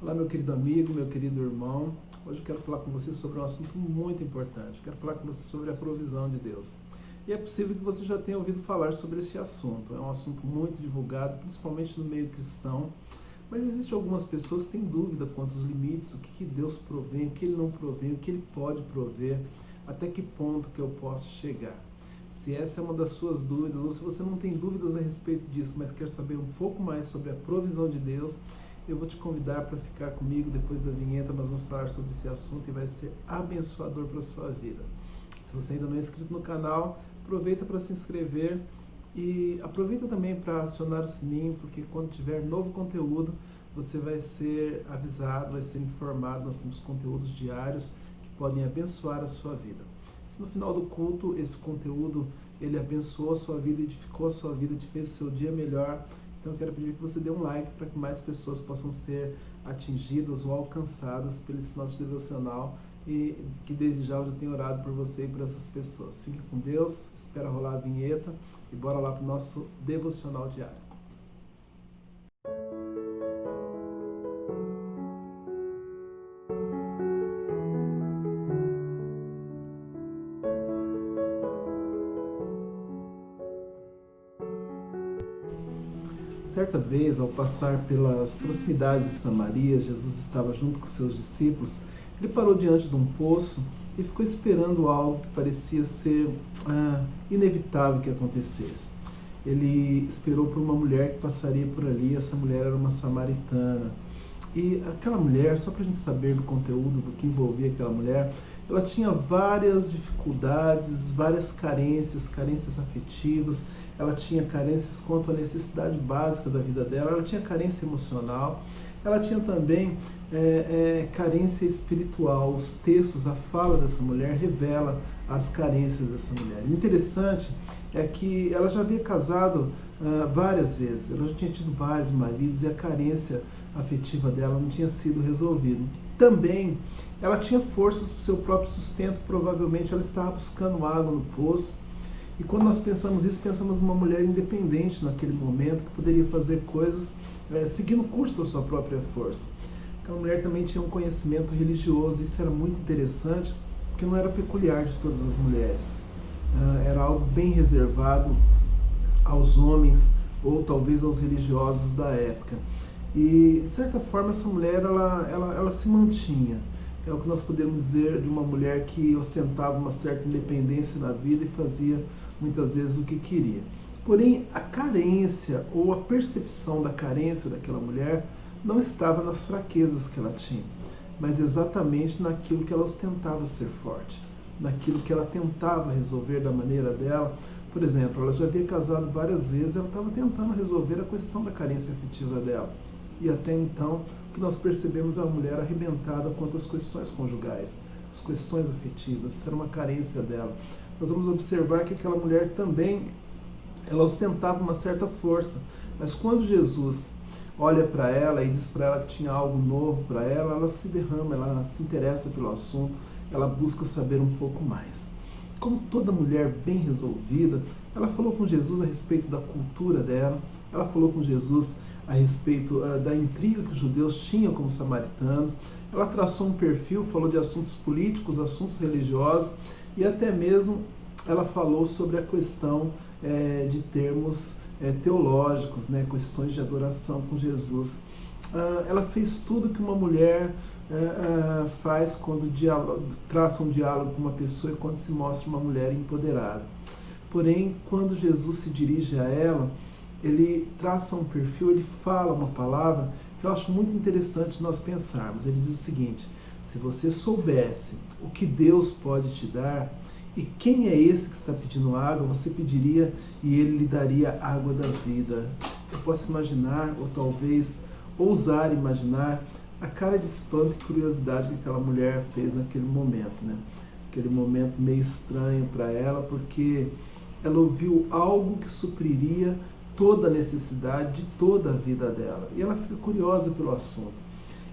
Olá, meu querido amigo, meu querido irmão. Hoje eu quero falar com você sobre um assunto muito importante. Eu quero falar com você sobre a provisão de Deus. E é possível que você já tenha ouvido falar sobre esse assunto. É um assunto muito divulgado, principalmente no meio cristão. Mas existem algumas pessoas que têm dúvida quanto aos limites, o que Deus provém, o que Ele não provém, o que Ele pode prover, até que ponto que eu posso chegar. Se essa é uma das suas dúvidas, ou se você não tem dúvidas a respeito disso, mas quer saber um pouco mais sobre a provisão de Deus, eu vou te convidar para ficar comigo. Depois da vinheta nós vamos falar sobre esse assunto e vai ser abençoador para a sua vida. Se você ainda não é inscrito no canal, aproveita para se inscrever e aproveita também para acionar o sininho, porque quando tiver novo conteúdo você vai ser avisado, vai ser informado. Nós temos conteúdos diários que podem abençoar a sua vida. Se no final do culto esse conteúdo ele abençoou a sua vida, edificou a sua vida, te fez o seu dia melhor, então eu quero pedir que você dê um like para que mais pessoas possam ser atingidas ou alcançadas pelo esse nosso devocional, e que desde já eu já tenho orado por você e por essas pessoas. Fique com Deus, espera rolar a vinheta e bora lá para o nosso devocional diário. Certa vez, ao passar pelas proximidades de Samaria, Jesus estava junto com seus discípulos. Ele parou diante de um poço e ficou esperando algo que parecia ser inevitável que acontecesse. Ele esperou por uma mulher que passaria por ali. Essa mulher era uma samaritana. E aquela mulher, só para a gente saber do conteúdo, do que envolvia aquela mulher, ela tinha várias dificuldades, várias carências afetivas. Ela tinha carências quanto à necessidade básica da vida dela, ela tinha carência emocional, ela tinha também carência espiritual. Os textos, a fala dessa mulher revela as carências dessa mulher. O interessante é que ela já havia casado várias vezes, ela já tinha tido vários maridos e a carência afetiva dela não tinha sido resolvida. Também ela tinha forças para o seu próprio sustento, provavelmente ela estava buscando água no poço. E quando nós pensamos isso, pensamos numa mulher independente naquele momento, que poderia fazer coisas seguindo o curso da sua própria força. Aquela mulher também tinha um conhecimento religioso. Isso era muito interessante, porque não era peculiar de todas as mulheres. Era algo bem reservado aos homens, ou talvez aos religiosos da época. E, de certa forma, essa mulher ela se mantinha. É o que nós podemos dizer de uma mulher que ostentava uma certa independência na vida e fazia muitas vezes o que queria. Porém, a carência ou a percepção da carência daquela mulher não estava nas fraquezas que ela tinha, mas exatamente naquilo que ela ostentava ser forte, naquilo que ela tentava resolver da maneira dela. Por exemplo, ela já havia casado várias vezes, ela estava tentando resolver a questão da carência afetiva dela. E até então, o que nós percebemos é uma mulher arrebentada quanto às questões conjugais, as questões afetivas. Isso era uma carência dela. Nós vamos observar que aquela mulher também, ela ostentava uma certa força, mas quando Jesus olha para ela e diz para ela que tinha algo novo para ela, ela se derrama, ela se interessa pelo assunto, ela busca saber um pouco mais. Como toda mulher bem resolvida, ela falou com Jesus a respeito da cultura dela, ela falou com Jesus a respeito da intriga que os judeus tinham com os samaritanos, ela traçou um perfil, falou de assuntos políticos, assuntos religiosos, e até mesmo ela falou sobre a questão de termos teológicos, questões de adoração com Jesus. Ela fez tudo que uma mulher faz quando traça um diálogo com uma pessoa e quando se mostra uma mulher empoderada. Porém, quando Jesus se dirige a ela, ele traça um perfil, ele fala uma palavra que eu acho muito interessante nós pensarmos. Ele diz o seguinte: se você soubesse o que Deus pode te dar e quem é esse que está pedindo água, você pediria e ele lhe daria água da vida. Eu posso imaginar, ou talvez ousar imaginar, a cara de espanto e curiosidade que aquela mulher fez naquele momento, Aquele momento meio estranho para ela, porque ela ouviu algo que supriria toda a necessidade de toda a vida dela. E ela fica curiosa pelo assunto.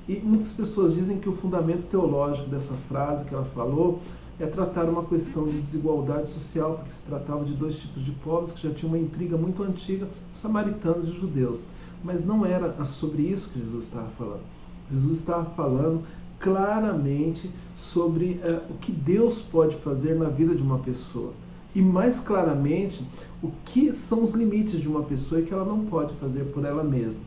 E muitas pessoas dizem que o fundamento teológico dessa frase que ela falou é tratar uma questão de desigualdade social, porque se tratava de dois tipos de povos que já tinham uma intriga muito antiga, os samaritanos e os judeus. Mas não era sobre isso que Jesus estava falando. Jesus estava falando claramente sobre o que Deus pode fazer na vida de uma pessoa. E mais claramente, o que são os limites de uma pessoa e que ela não pode fazer por ela mesma.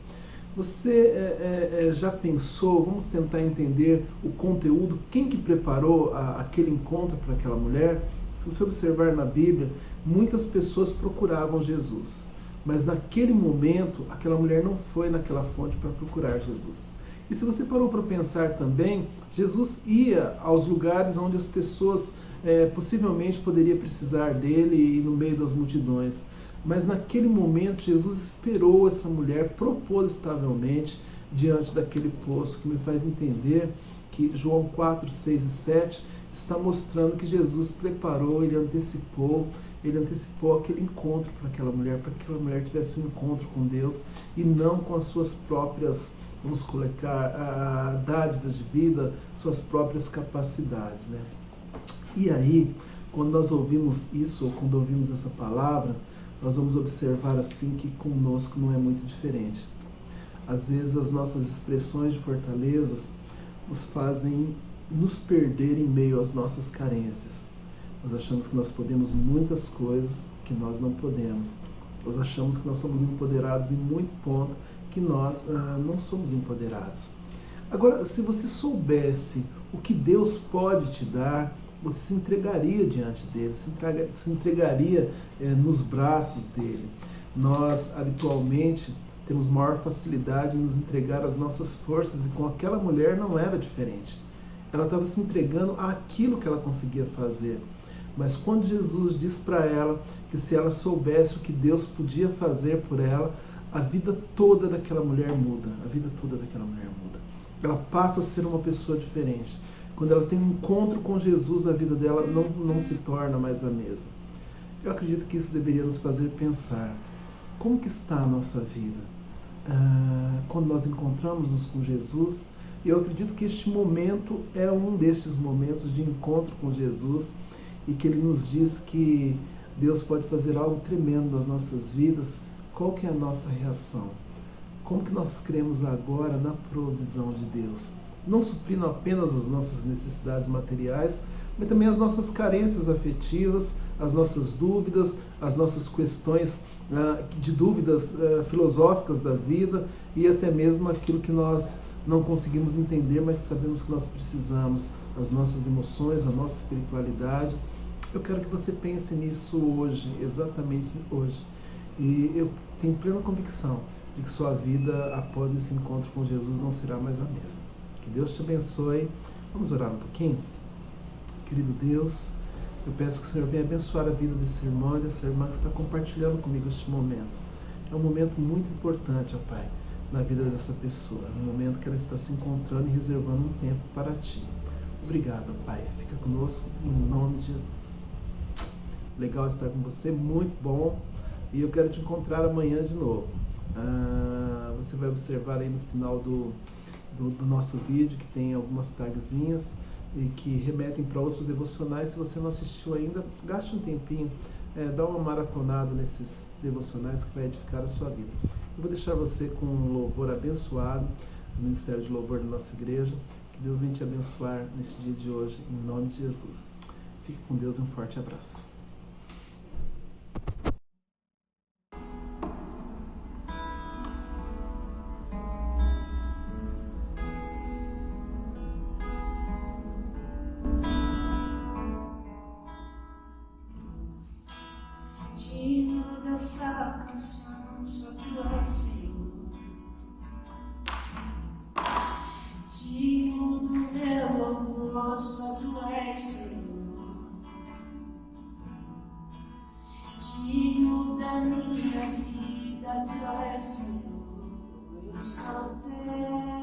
Você já pensou, vamos tentar entender o conteúdo, quem que preparou aquele encontro para aquela mulher? Se você observar na Bíblia, muitas pessoas procuravam Jesus. Mas naquele momento, aquela mulher não foi naquela fonte para procurar Jesus. E se você parou para pensar também, Jesus ia aos lugares onde as pessoas possivelmente poderiam precisar dele e no meio das multidões. Mas naquele momento, Jesus esperou essa mulher propositavelmente diante daquele poço, que me faz entender que João 4, 6 e 7 está mostrando que Jesus preparou, ele antecipou aquele encontro para que aquela mulher tivesse um encontro com Deus e não com as suas próprias, vamos colocar, dádivas de vida, suas próprias capacidades, né? E aí, quando nós ouvimos isso, ou quando ouvimos essa palavra, nós vamos observar assim que conosco não é muito diferente. Às vezes as nossas expressões de fortalezas nos fazem nos perder em meio às nossas carências. Nós achamos que nós podemos muitas coisas que nós não podemos. Nós achamos que nós somos empoderados em muito ponto que nós não somos empoderados. Agora, se você soubesse o que Deus pode te dar, você se entregaria diante dele, se entregaria nos braços dele. Nós, habitualmente, temos maior facilidade em nos entregar às nossas forças, e com aquela mulher não era diferente. Ela estava se entregando àquilo que ela conseguia fazer. Mas quando Jesus diz para ela que se ela soubesse o que Deus podia fazer por ela, a vida toda daquela mulher muda. A vida toda daquela mulher muda. Ela passa a ser uma pessoa diferente. Quando ela tem um encontro com Jesus, a vida dela não se torna mais a mesma. Eu acredito que isso deveria nos fazer pensar. Como que está a nossa vida? Quando nós encontramos-nos com Jesus, eu acredito que este momento é um destes momentos de encontro com Jesus, e que Ele nos diz que Deus pode fazer algo tremendo nas nossas vidas. Qual que é a nossa reação? Como que nós cremos agora na provisão de Deus? Não suprindo apenas as nossas necessidades materiais, mas também as nossas carências afetivas, as nossas dúvidas, as nossas questões de dúvidas filosóficas da vida, e até mesmo aquilo que nós não conseguimos entender, mas sabemos que nós precisamos, as nossas emoções, a nossa espiritualidade. Eu quero que você pense nisso hoje, exatamente hoje. E eu tenho plena convicção de que sua vida após esse encontro com Jesus não será mais a mesma. Que Deus te abençoe. Vamos orar um pouquinho? Querido Deus, eu peço que o Senhor venha abençoar a vida desse irmão e dessa irmã que está compartilhando comigo este momento. É um momento muito importante, ó Pai, na vida dessa pessoa. É um momento que ela está se encontrando e reservando um tempo para Ti. Obrigado, Pai. Fica conosco em nome de Jesus. Legal estar com você, muito bom. E eu quero te encontrar amanhã de novo. Você vai observar aí no final do nosso vídeo que tem algumas tagzinhas e que remetem para outros devocionais. Se você não assistiu ainda, gaste um tempinho, dá uma maratonada nesses devocionais que vai edificar a sua vida. Eu vou deixar você com um louvor abençoado do Ministério de Louvor da nossa igreja. Que Deus venha te abençoar neste dia de hoje, em nome de Jesus. Fique com Deus e um forte abraço. Digno dessa canção, só Tu és, Senhor. Digno do meu louvor, só Tu és, Senhor. Digno da minha vida, Tu és, Senhor. Eu sou Teu.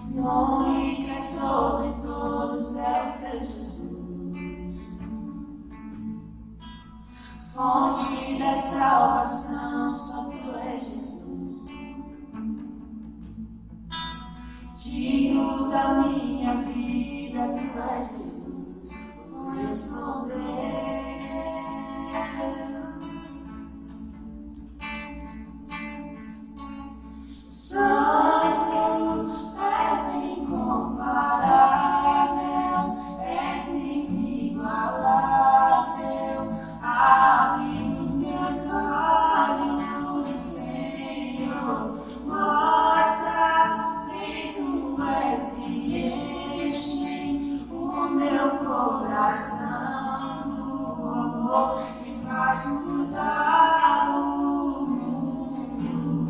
Nome que é sobre todos é o Teu Jesus, fonte da salvação, só Tu és Jesus. Digno da minha vida, Tu és Jesus, eu sou Deus. amor que faz mudar o mundo.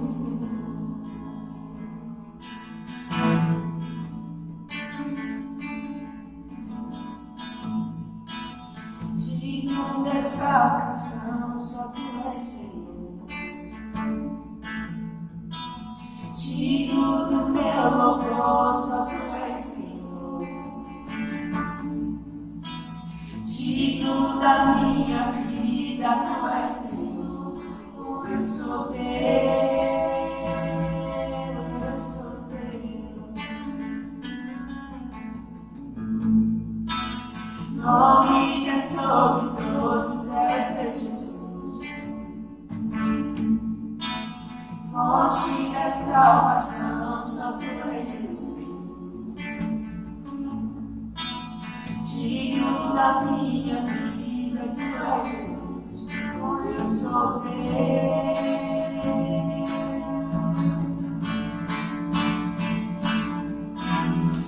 Digno dessa canção, só tu és, Senhor. Digno do meu louvor, só tu és, Senhor. Digno da minha vida, tu és, Senhor. Eu sou teu, eu sou teu. Nome que é sobre todos é o teu Jesus. Fonte da salvação, só tu és, Jesus. Digno da minha vida, tu és, Jesus. Eu sou teu.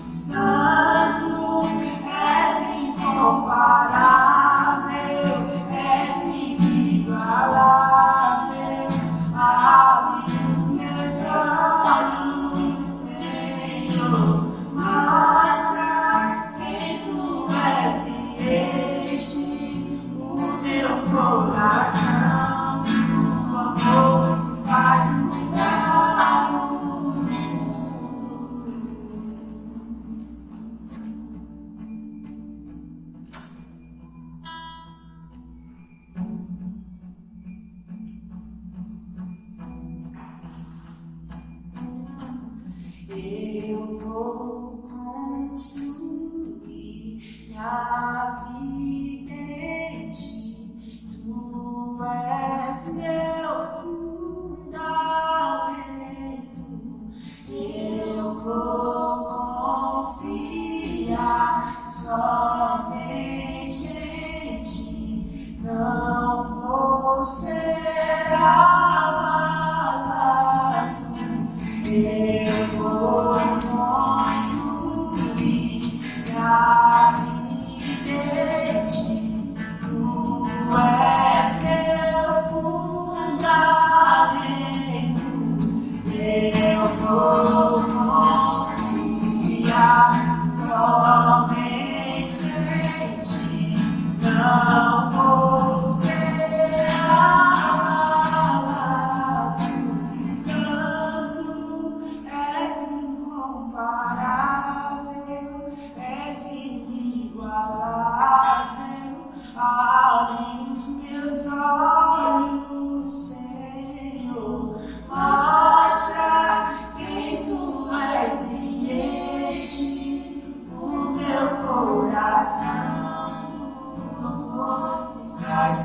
Santo, és incomparável, és inigualável. Abre os meus olhos, Senhor. Mostra quem tu és e enche o meu coração. O amor que faz mudar o mundo. Eu vou construir minha vida em ti. Tu és meu fundamento. Eu vou confiar somente em ti. Não vou ser abalado. Eu vou construir minha vida em ti. Tu és meu fundamento. Eu vou confiar somente em ti. Não vou ser abalado. Santo, és incomparável, és inigualável. Abre os meus olhos, Senhor. Mostra quem tu és e enche o meu coração. O amor que faz